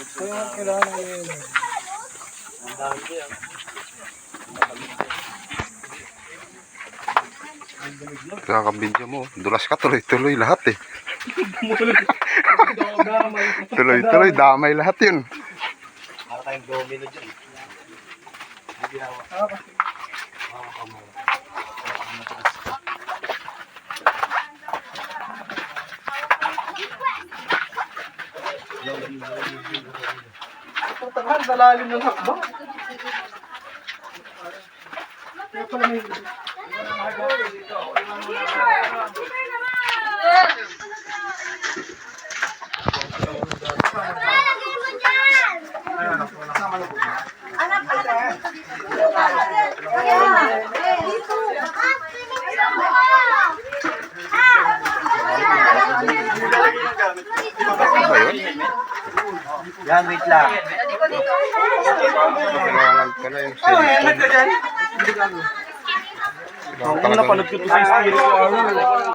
Kaya kailangan yun. Ang dami ko yan. Kakabidyo mo. Dulas ka tuloy-tuloy lahat eh. Tuloy-tuloy, damay lahat yun. Para tayong domino dyan. Hindi hawak. Tagal, dalalim ng hakbang. Kaya pala may... Yan, wait lang. Kailangan pala yung cellphone. Ang napanood ko to sa spirit.